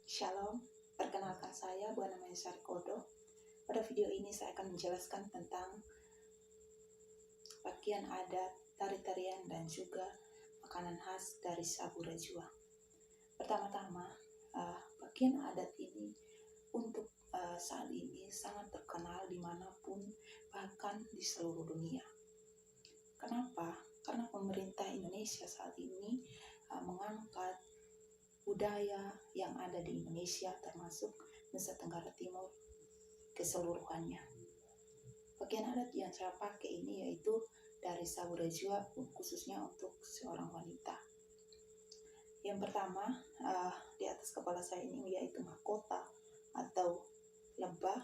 Shalom, perkenalkan saya Bu Ana Maisari Kodo. Pada video ini saya akan menjelaskan tentang pakaian adat, tari-tarian, dan juga makanan khas dari Sabu Rajua. Pertama-tama, pakaian adat ini untuk saat ini sangat terkenal dimanapun, bahkan di seluruh dunia. Kenapa? Karena pemerintah Indonesia saat ini mengangkat budaya yang ada di Indonesia termasuk Nusa Tenggara Timur keseluruhannya. Pakaian adat yang saya pakai ini yaitu dari Sabu Rajua, khususnya untuk seorang wanita. Yang pertama, di atas kepala saya ini yaitu mahkota atau lebah,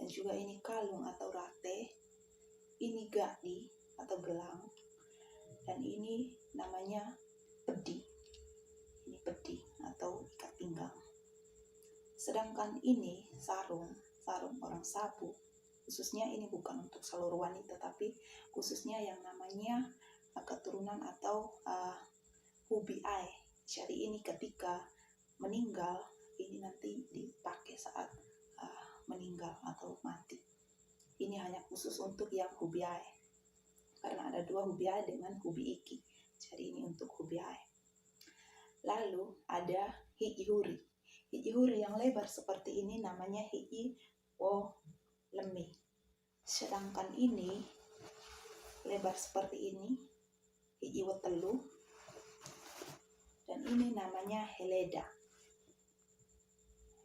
dan juga ini kalung atau rate, ini gadi atau gelang, dan ini namanya pedi. Ini pedi atau ikat pinggang. Sedangkan ini sarung orang Sabu, khususnya ini bukan untuk seluruh wanita, tapi khususnya yang namanya keturunan atau hubiai. Jadi ini ketika meninggal, ini nanti dipakai saat meninggal atau mati. Ini hanya khusus untuk yang hubiai, karena ada dua hubiai dengan hubi iki. Jadi ini untuk hubiai. Lalu ada hiji huri. Hiji huri yang lebar seperti ini namanya hiji wo lemi. Sedangkan ini lebar seperti ini hiji wo telu. Dan ini namanya heleda.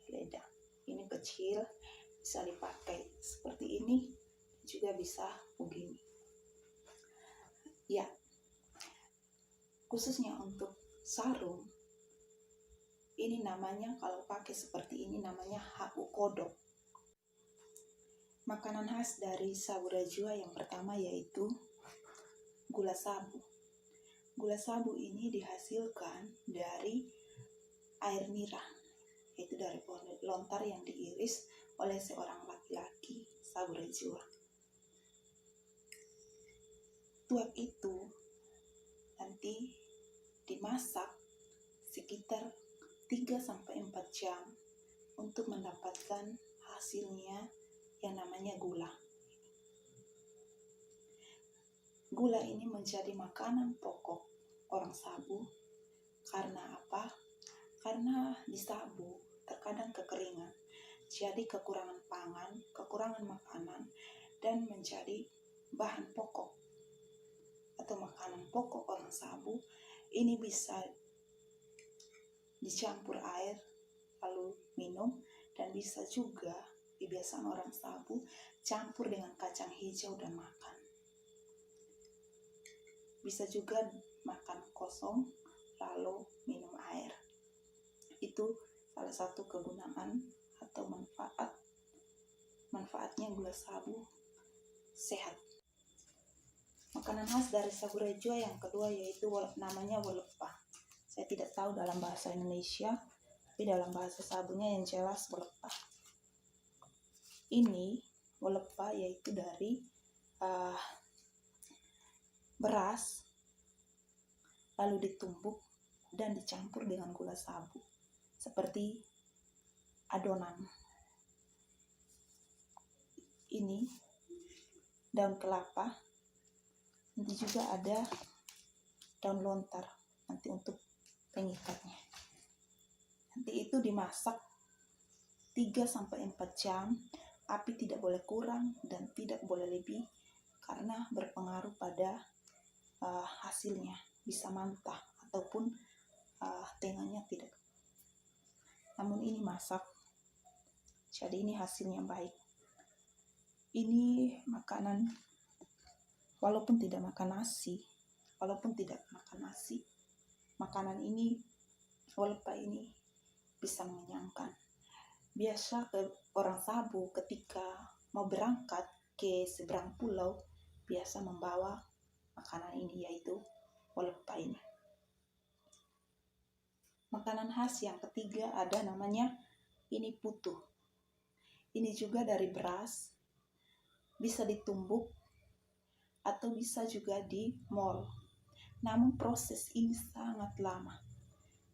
Heleda. Ini kecil, bisa dipakai seperti ini, juga bisa begini. Ya, khususnya untuk sarung, ini namanya kalau pakai seperti ini namanya haku kodok. Makanan khas dari Sabu Rajua yang pertama yaitu gula sabu. Gula sabu ini dihasilkan dari air nira, yaitu dari pohon lontar yang diiris oleh seorang laki-laki Sabu Rajua. Tuak itu nanti dimasak sekitar 3-4 jam untuk mendapatkan hasilnya yang namanya gula. Gula ini menjadi makanan pokok orang Sabu. Karena apa? Karena di Sabu terkadang kekeringan, jadi kekurangan pangan, kekurangan makanan, dan menjadi bahan pokok atau makanan pokok orang Sabu ini bisa dicampur air lalu minum, dan bisa juga kebiasaan orang Sabu campur dengan kacang hijau dan makan. Bisa juga makan kosong lalu minum air. Itu salah satu kegunaan atau manfaatnya gula sabu sehat. Makanan khas dari Sabu Rajua yang kedua yaitu namanya wolepah. Saya tidak tahu dalam bahasa Indonesia, tapi dalam bahasa Sabunya yang jelas wolepah. Ini wolepah yaitu dari beras lalu ditumbuk dan dicampur dengan gula sabu seperti adonan. Ini daun kelapa, nanti juga ada daun lontar nanti untuk pengikatnya. Nanti itu dimasak 3-4 jam, api tidak boleh kurang dan tidak boleh lebih karena berpengaruh pada hasilnya, bisa mantap ataupun tengahnya tidak. Namun ini masak, jadi ini hasilnya baik. Ini makanan walaupun tidak makan nasi, makanan ini wolepah ini bisa mengenyangkan. Biasa orang Sabu ketika mau berangkat ke seberang pulau biasa membawa makanan ini yaitu wolepah ini. Makanan khas yang ketiga ada namanya ini putu. Ini juga dari beras, bisa ditumbuk atau bisa juga di mol. Namun proses ini sangat lama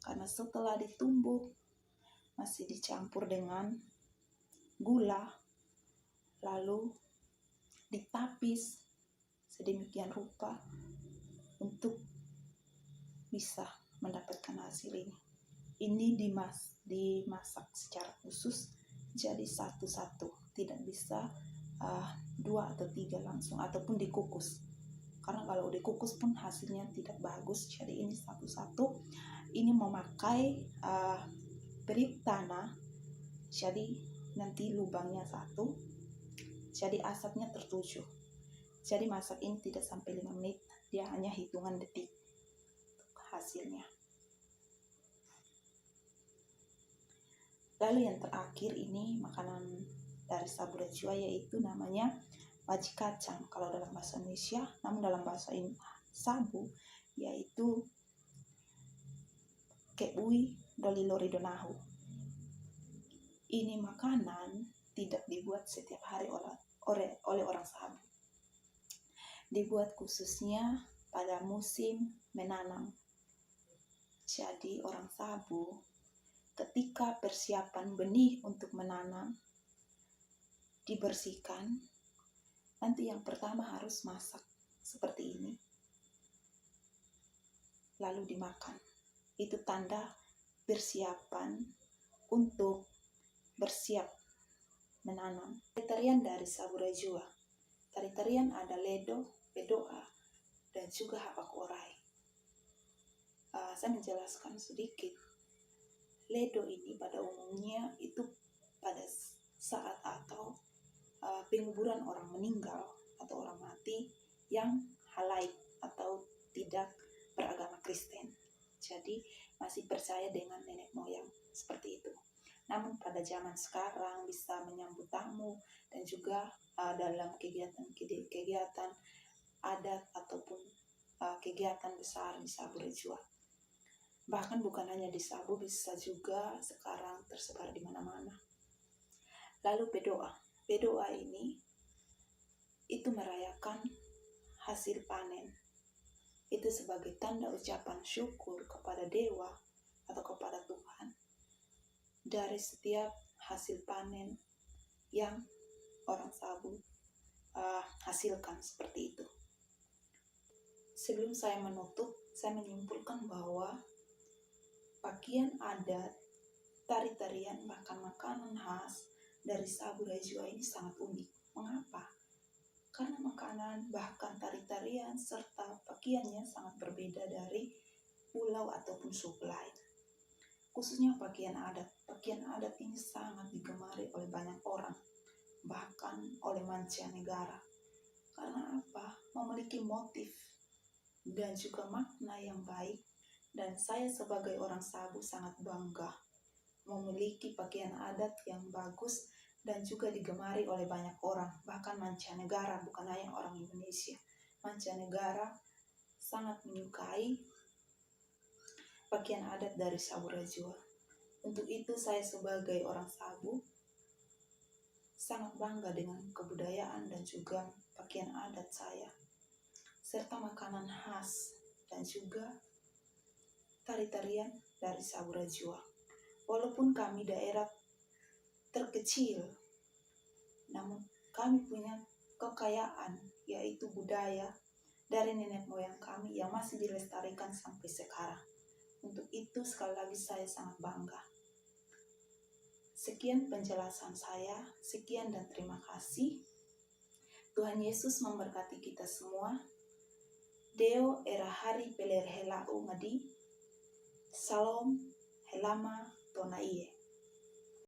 karena setelah ditumbuk masih dicampur dengan gula, lalu ditapis sedemikian rupa untuk bisa mendapatkan hasil ini. Ini dimasak secara khusus, jadi satu-satu, tidak bisa 2 atau 3 langsung, ataupun dikukus. Karena kalau dikukus pun hasilnya tidak bagus. Jadi ini satu-satu. Ini memakai berit tanah, jadi nanti lubangnya 1, jadi asapnya tertuju. Jadi masak ini tidak sampai 5 menit, dia hanya hitungan detik hasilnya. Lalu yang terakhir ini makanan dari sabu rajua, yaitu namanya waji kacang kalau dalam bahasa Indonesia, namun dalam bahasa sabu yaitu keui dolilori donahu. Ini makanan tidak dibuat setiap hari oleh orang sabu. Dibuat khususnya pada musim menanam. Jadi orang sabu ketika persiapan benih untuk menanam, dibersihkan. Nanti yang pertama harus masak seperti ini, lalu dimakan. Itu tanda persiapan untuk bersiap menanam. Tarian dari sabu rajua. Tarian ada ledo, bedoa, dan juga hapak orai. Saya menjelaskan sedikit. Ledo ini pada umumnya itu pada saat atau penguburan orang meninggal atau orang mati yang halaik atau tidak beragama Kristen. Jadi masih percaya dengan nenek moyang seperti itu. Namun pada zaman sekarang bisa menyambut tamu dan juga dalam kegiatan adat ataupun kegiatan besar di sabu rajua. Bahkan bukan hanya di sabu, bisa juga sekarang tersebar di mana-mana. Lalu bedoa. Bedoa ini itu merayakan hasil panen. Itu sebagai tanda ucapan syukur kepada dewa atau kepada Tuhan dari setiap hasil panen yang orang sabu hasilkan seperti itu. Sebelum saya menutup, saya menyimpulkan bahwa pakaian adat, tari-tarian, bahkan makanan khas dari sabu rajua ini sangat unik. Mengapa? Karena makanan, bahkan tari-tarian, serta pakaiannya sangat berbeda dari pulau ataupun suku lain. Khususnya pakaian adat. Pakaian adat ini sangat digemari oleh banyak orang, bahkan oleh mancanegara. Karena apa? Memiliki motif dan juga makna yang baik. Dan saya sebagai orang sabu sangat bangga memiliki pakaian adat yang bagus dan juga digemari oleh banyak orang, bahkan mancanegara, bukan hanya orang Indonesia. Mancanegara sangat menyukai pakaian adat dari sabu rajua. Untuk itu saya sebagai orang sabu sangat bangga dengan kebudayaan dan juga pakaian adat saya, serta makanan khas dan juga tari-tarian dari sabu rajua. Walaupun kami daerah terkecil, namun kami punya kekayaan, yaitu budaya dari nenek moyang kami yang masih dilestarikan sampai sekarang. Untuk itu sekali lagi saya sangat bangga. Sekian penjelasan saya, sekian dan terima kasih. Tuhan Yesus memberkati kita semua. Deo era hari pelerhelau ngadi. Salam helama tonaiye.